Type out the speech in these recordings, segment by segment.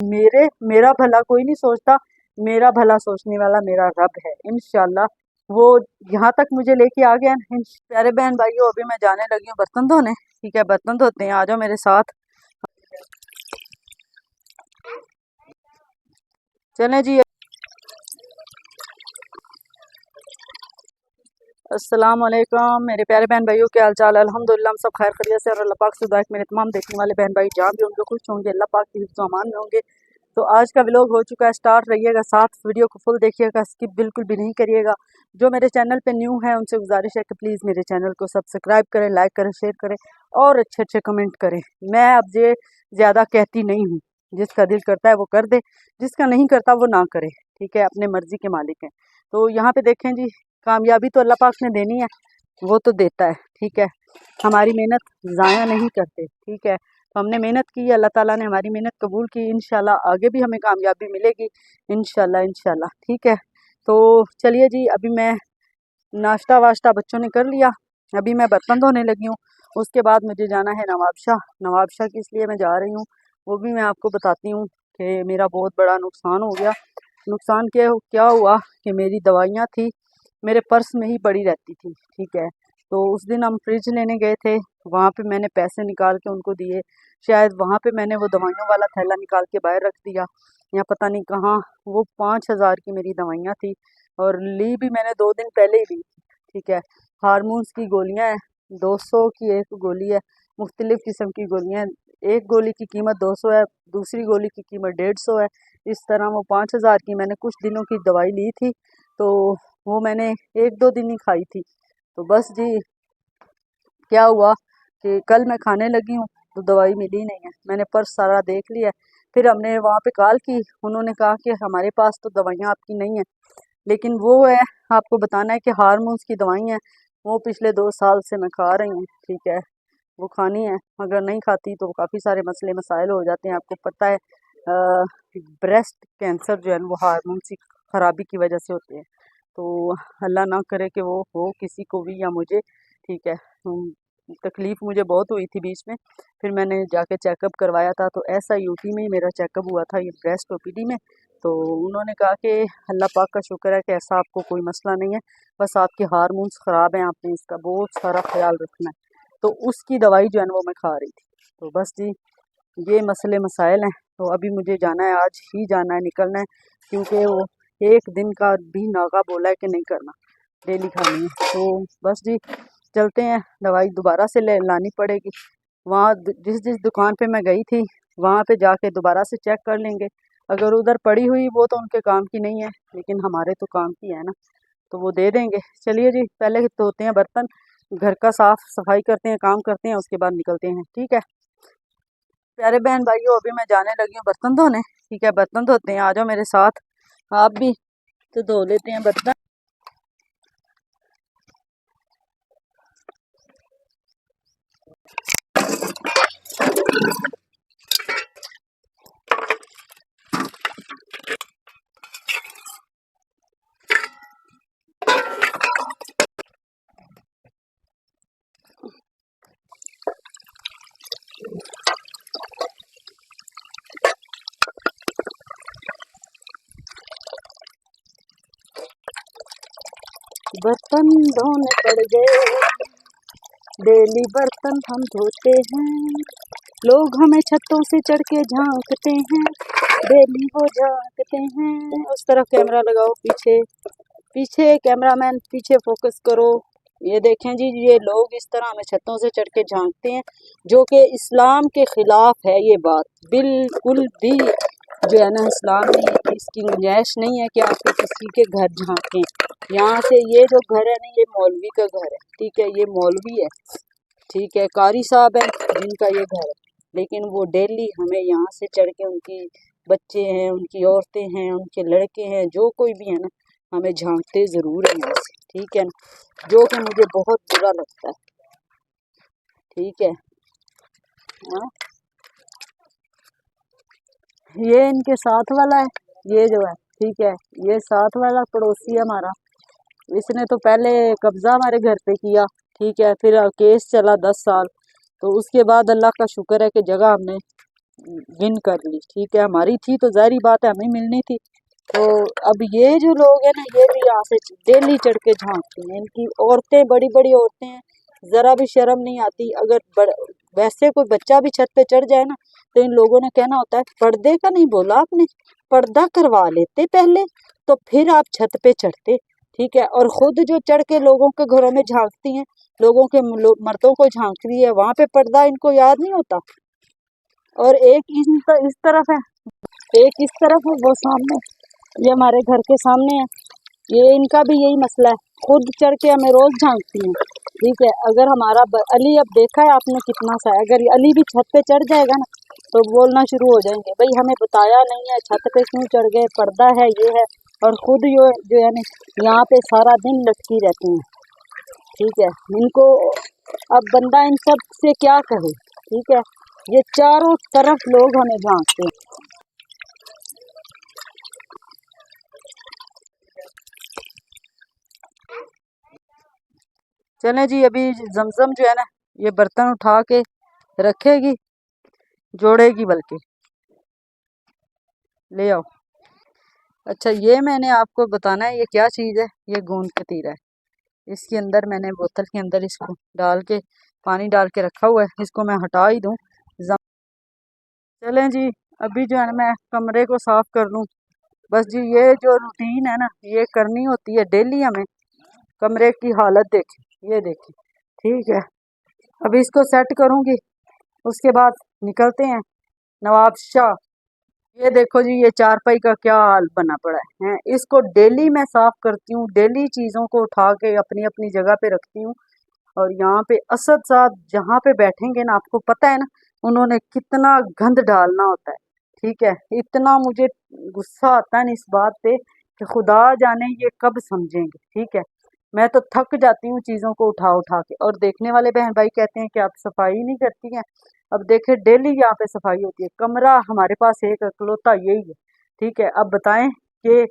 मेरा भला कोई नहीं सोचता, मेरा भला सोचने वाला मेरा रब है। इंशाल्लाह वो यहाँ तक मुझे लेके आ गया ना। प्यारे बहन भाइयों, अभी मैं जाने लगी हूँ बर्तन धोने। ठीक है, बर्तन धोते हैं, आ जाओ मेरे साथ। चलें जी। अस्सलाम वालेकुम मेरे प्यारे बहन भाइयों, क्या हाल चाल है? अल्हम्दुलिल्लाह हम सब खैर खैरियत से, और अल्लाह पाक से दुआ है कि मेरे तमाम देखने वाले बहन भाई जहाँ भी होंगे खुश होंगे, अल्लाह पाक की हिफ्ज़ व अमान में होंगे। तो आज का व्लॉग हो चुका है स्टार्ट, रहिएगा साथ, वीडियो को फुल देखिएगा, स्किप बिल्कुल भी नहीं करिएगा। जो मेरे चैनल पे न्यू है उनसे गुजारिश है कि प्लीज़ मेरे चैनल को सब्सक्राइब करें, लाइक करें, शेयर करें और अच्छे अच्छे कमेंट करें। मैं अब ये ज़्यादा कहती नहीं हूँ, जिसका दिल करता है वो कर दे, जिसका नहीं करता वो ना करे। ठीक है, अपने मर्जी के मालिक हैं। तो यहाँ पे देखें जी, कामयाबी तो अल्लाह पाक ने देनी है, वो तो देता है। ठीक है, हमारी मेहनत ज़ाया नहीं करते। ठीक है, तो हमने मेहनत की, अल्लाह ताला ने हमारी मेहनत कबूल की। इंशाल्लाह आगे भी हमें कामयाबी मिलेगी, इंशाल्लाह इंशाल्लाह। ठीक है, तो चलिए जी, अभी मैं नाश्ता वाश्ता बच्चों ने कर लिया, अभी मैं बर्तन धोने लगी हूँ। उसके बाद मुझे जाना है नवाबशाह। नवाबशाह किस लिए मैं जा रही हूँ वो भी मैं आपको बताती हूँ कि मेरा बहुत बड़ा नुकसान हो गया। नुकसान क्या हुआ कि मेरी दवाइयाँ थी मेरे पर्स में ही पड़ी रहती थी। ठीक है, तो उस दिन हम फ्रिज लेने गए थे, वहाँ पे मैंने पैसे निकाल के उनको दिए, शायद वहाँ पे मैंने वो दवाइयों वाला थैला निकाल के बाहर रख दिया, या पता नहीं कहाँ। वो 5,000 की मेरी दवाइयाँ थी, और ली भी मैंने 2 दिन पहले ही ली थी। ठीक है, हार्मोन्स की गोलियाँ हैं, 200 की एक गोली है, मुख्तलिफ़ किस्म की गोलियाँ हैं। एक गोली की कीमत 200 है, दूसरी गोली की कीमत 150 है। इस तरह वो 5,000 की मैंने कुछ दिनों की दवाई ली थी, तो वो मैंने 1-2 दिन ही खाई थी। तो बस जी, क्या हुआ कि कल मैं खाने लगी हूँ तो दवाई मिली नहीं है। मैंने पर्स सारा देख लिया, फिर हमने वहाँ पे कॉल की, उन्होंने कहा कि हमारे पास तो दवाइयाँ आपकी नहीं हैं, लेकिन वो है, आपको बताना है कि हार्मोन्स की दवाई हैं, वो पिछले 2 साल से मैं खा रही हूँ। ठीक है, वो खानी है, अगर नहीं खाती तो काफ़ी सारे मसले मसाइल हो जाते हैं। आपको पता है ब्रेस्ट कैंसर जो है वो हार्मोन्स की ख़राबी की वजह से होते हैं। तो अल्लाह ना करे कि वो हो किसी को भी या मुझे। ठीक है, तकलीफ़ मुझे बहुत हुई थी बीच में, फिर मैंने जाके चेकअप करवाया था, तो SIUT में ही मेरा चेकअप हुआ था, ये ब्रेस्ट OPD में। तो उन्होंने कहा कि अल्लाह पाक का शुक्र है कि ऐसा आपको कोई मसला नहीं है, बस आपके हार्मोन्स ख़राब हैं, आपने इसका बहुत सारा ख्याल रखना है। तो उसकी दवाई जो है ना वो मैं खा रही थी। तो बस जी, ये मसले मसाइल हैं। तो अभी मुझे जाना है, आज ही जाना है, निकलना है, क्योंकि वो एक दिन का भी नागा बोला है कि नहीं करना, डेली खानी है। तो बस जी, चलते हैं, दवाई दोबारा से ले लानी पड़ेगी। वहाँ जिस जिस दुकान पे मैं गई थी वहाँ पे जाके दोबारा से चेक कर लेंगे। अगर उधर पड़ी हुई वो तो उनके काम की नहीं है, लेकिन हमारे तो काम की है ना, तो वो दे देंगे। चलिए जी, पहले धोते हैं बर्तन, घर का साफ सफाई करते हैं, काम करते हैं, उसके बाद निकलते हैं। ठीक है प्यारे बहन भाइयों, अभी मैं जाने लगी हूँ बर्तन धोने। ठीक है, बर्तन धोते हैं, आ जाओ मेरे साथ, आप भी तो धो लेते हैं बर्तन। बर्तन धोने पड़ गए, डेली बर्तन हम धोते हैं, लोग हमें छतों से चढ़ के झांकते हैं, डेली वो झांकते हैं। उस तरफ कैमरा लगाओ, पीछे पीछे कैमरामैन, पीछे फोकस करो। ये देखें जी, ये लोग इस तरह हमें छतों से चढ़ के झांकते हैं, जो कि इस्लाम के खिलाफ है। ये बात बिल्कुल भी जो है ना, इस्लाम में इसकी गुंजाइश नहीं है कि आपको किसी के घर झांकें। यहाँ से ये जो घर है ना, ये मौलवी का घर है। ठीक है, ये मौलवी है, ठीक है, कारी साहब है जिनका ये घर है, लेकिन वो डेली हमें यहाँ से चढ़ के, उनकी बच्चे हैं, उनकी औरतें हैं, उनके लड़के हैं, जो कोई भी है ना, हमें झांकते ज़रूर हैं यहाँ से। ठीक है ना, जो कि मुझे बहुत बुरा लगता है। ठीक है, हाँ, ये इनके साथ वाला है, ये जो है। ठीक है, ये साथ वाला पड़ोसी है हमारा, इसने तो पहले कब्जा हमारे घर पे किया। ठीक है, फिर केस चला 10 साल, तो उसके बाद अल्लाह का शुक्र है कि जगह हमने विन कर ली। ठीक है, हमारी थी तो जाहिर बात है हमें मिलनी थी। तो अब ये जो लोग हैं ना, ये भी यहाँ से डेली चढ़ के झांकते हैं। इनकी औरतें, बड़ी बड़ी औरतें हैं, ज़रा भी शर्म नहीं आती। अगर वैसे कोई बच्चा भी छत पे चढ़ जाए ना, तो इन लोगों ने कहना होता है पर्दे का नहीं बोला आपने, पर्दा करवा लेते पहले, तो फिर आप छत पे चढ़ते। ठीक है, और खुद जो चढ़ के लोगों के घरों में झांकती हैं, लोगों के मर्दों को झांकती है, वहां पे पर्दा इनको याद नहीं होता। और एक इस तरफ है, एक इस तरफ है, वो सामने, ये हमारे घर के सामने है। ये इनका भी यही मसला है, खुद चढ़ के हमें रोज झांकती हैं। ठीक है, अगर हमारा अली, अब देखा है आपने कितना सा है, अगर अली भी छत पे चढ़ जाएगा ना, तो बोलना शुरू हो जाएंगे, भाई हमें बताया नहीं है, छत पे क्यों चढ़ गए, पर्दा है, ये है। और खुद जो है ना, यहाँ पे सारा दिन लटकी रहती हैं। ठीक है, इनको अब बंदा इन सब से क्या कहे। ठीक है, ये चारों तरफ लोग हमें झांकते हैं। चलें जी, अभी जमजम जो है ना, ये बर्तन उठा के रखेगी, जोड़ेगी बल्कि। ले आओ। अच्छा, ये मैंने आपको बताना है, ये क्या चीज़ है, ये गोंद कतीरा है। इसके अंदर मैंने बोतल के अंदर इसको डाल के, पानी डाल के रखा हुआ है, इसको मैं हटा ही दूँ। चलें जी, अभी जो है ना, मैं कमरे को साफ कर लूँ। बस जी, ये जो रूटीन है ना, ये करनी होती है डेली हमें। कमरे की हालत देखें, ये देखें। ठीक है, अभी इसको सेट करूँगी, उसके बाद निकलते हैं नवाब शाह। ये देखो जी, ये चारपाई का क्या हाल बना पड़ा है, इसको डेली मैं साफ करती हूँ, डेली चीज़ों को उठा के अपनी अपनी जगह पे रखती हूँ। और यहाँ पे असद साहब जहाँ पे बैठेंगे ना, आपको पता है ना, उन्होंने कितना गंद डालना होता है। ठीक है, इतना मुझे गुस्सा आता है ना इस बात पे कि खुदा जाने ये कब समझेंगे। ठीक है, मैं तो थक जाती हूँ चीज़ों को उठा उठा के। और देखने वाले बहन भाई कहते हैं कि आप सफाई नहीं करती हैं। अब देखे, डेली यहाँ पे सफाई होती है। कमरा हमारे पास एक इकलौता यही है। ठीक है, अब बताएं कि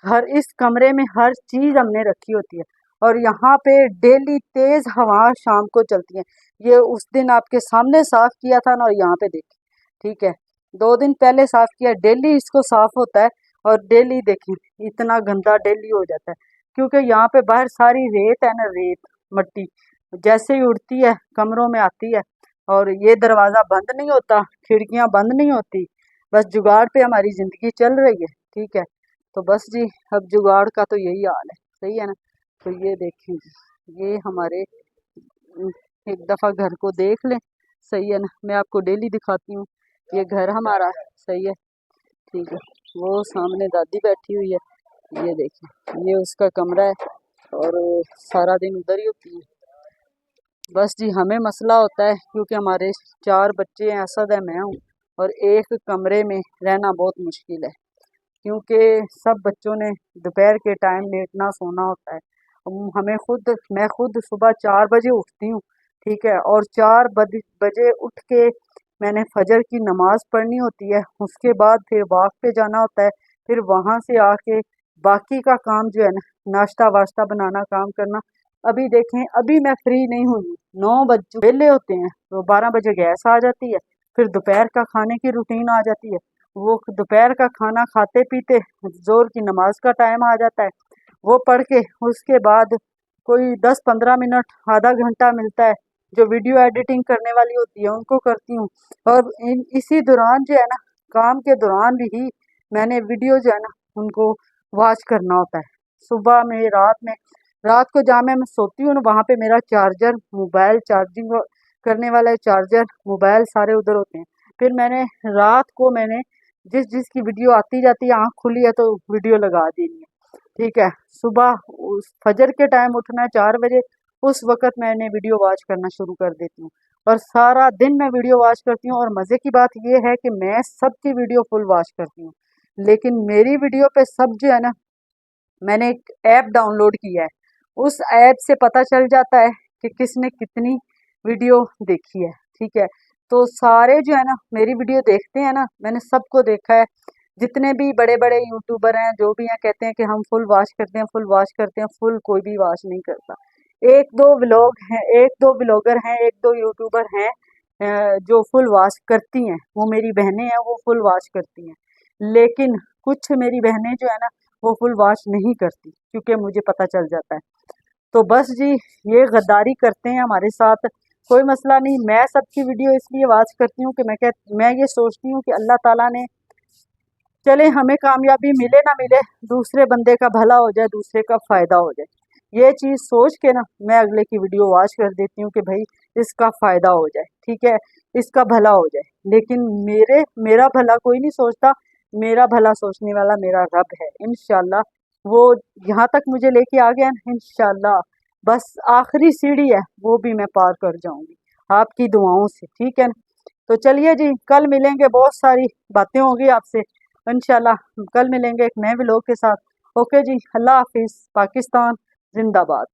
हर इस कमरे में हर चीज़ हमने रखी होती है। और यहाँ पे डेली तेज हवा शाम को चलती है। ये उस दिन आपके सामने साफ किया था ना, और यहाँ पे देखिए। ठीक है, 2 दिन पहले साफ किया, डेली इसको साफ होता है। और डेली देखिए, इतना गंदा डेली हो जाता है, क्योंकि यहाँ पे बाहर सारी रेत है ना, रेत, मिट्टी जैसे ही उड़ती है कमरों में आती है। और ये दरवाज़ा बंद नहीं होता, खिड़कियाँ बंद नहीं होती, बस जुगाड़ पे हमारी ज़िंदगी चल रही है। ठीक है, तो बस जी, अब जुगाड़ का तो यही हाल है, सही है ना। तो ये देखें जी, ये हमारे एक दफ़ा घर को देख लें, सही है ना, मैं आपको डेली दिखाती हूँ। ये घर हमारा है, सही है। ठीक है, वो सामने दादी बैठी हुई है, ये देखिए, ये उसका कमरा है। और सारा दिन उधर ही होती है। बस जी, हमें मसला होता है क्योंकि हमारे 4 बच्चे हैं, असद है, मैं हूँ। और एक कमरे में रहना बहुत मुश्किल है, क्योंकि सब बच्चों ने दोपहर के टाइम लेटना सोना होता है। हमें खुद, मैं खुद सुबह 4 बजे उठती हूँ। ठीक है, और 4 बजे उठ के मैंने फजर की नमाज पढ़नी होती है, उसके बाद फिर वॉक पे जाना होता है। फिर वहाँ से आके बाकी का काम जो है ना, नाश्ता वाश्ता बनाना, काम करना। अभी देखें, अभी मैं फ्री नहीं हुई, 9 बजे वेले होते हैं, तो 12 बजे गैस आ जाती है। फिर दोपहर का खाने की रूटीन आ जाती है। वो दोपहर का खाना खाते पीते जोर की नमाज का टाइम आ जाता है। वो पढ़ के उसके बाद कोई 10-15 मिनट, आधा घंटा मिलता है, जो वीडियो एडिटिंग करने वाली होती है उनको करती हूँ। और इसी दौरान जो है ना, काम के दौरान भी मैंने वीडियो जो है ना, उनको वॉच करना होता है। सुबह में, रात को जहाँ मैं सोती हूँ ना, वहाँ पे मेरा चार्जर, मोबाइल चार्जिंग करने वाला चार्जर, मोबाइल सारे उधर होते हैं। फिर मैंने रात को मैंने जिस जिसकी वीडियो आती जाती है, आँख खुली है तो वीडियो लगा देनी है। ठीक है, सुबह उस फजर के टाइम उठना है 4 बजे, उस वक़्त मैंने वीडियो वॉच करना शुरू कर देती हूँ। और सारा दिन मैं वीडियो वॉच करती हूँ। और मज़े की बात ये है कि मैं सबकी वीडियो फुल वॉच करती हूँ, लेकिन मेरी वीडियो पे सब जो है ना, मैंने एक ऐप डाउनलोड किया है, उस ऐप से पता चल जाता है कि किसने कितनी वीडियो देखी है। ठीक है, तो सारे जो है ना मेरी वीडियो देखते हैं ना, मैंने सबको देखा है। जितने भी बड़े बड़े यूट्यूबर हैं, जो भी हैं, कहते हैं कि हम फुल वॉच करते हैं, फुल वॉच करते हैं, फुल कोई भी वॉच नहीं करता। एक दो व्लॉग हैं, एक दो व्लॉगर हैं, एक दो यूट्यूबर हैं जो फुल वॉश करती हैं वो मेरी बहनें हैं, वो फुल वॉश करती हैं, लेकिन कुछ मेरी बहनें जो है ना वो फुल वॉश नहीं करती क्योंकि मुझे पता चल जाता है। तो बस जी ये गद्दारी करते हैं हमारे साथ। कोई मसला नहीं, मैं सबकी वीडियो इसलिए वॉच करती हूँ कि मैं ये सोचती हूँ कि अल्लाह ताला ने, चले हमें कामयाबी मिले ना मिले, दूसरे बंदे का भला हो जाए, दूसरे का फ़ायदा हो जाए, ये चीज़ सोच के ना मैं अगले की वीडियो वॉच कर देती हूँ कि भाई इसका फ़ायदा हो जाए, ठीक है, इसका भला हो जाए। लेकिन मेरा भला कोई नहीं सोचता, मेरा भला सोचने वाला मेरा रब है। इंशाल्लाह वो यहाँ तक मुझे लेके आ गया ना, इंशाल्लाह बस आखिरी सीढ़ी है वो भी मैं पार कर जाऊंगी आपकी दुआओं से, ठीक है ना। तो चलिए जी, कल मिलेंगे, बहुत सारी बातें होंगी आपसे इंशाल्लाह। कल मिलेंगे एक नए व्लॉग के साथ। ओके जी, अल्लाह हाफिज़। पाकिस्तान जिंदाबाद।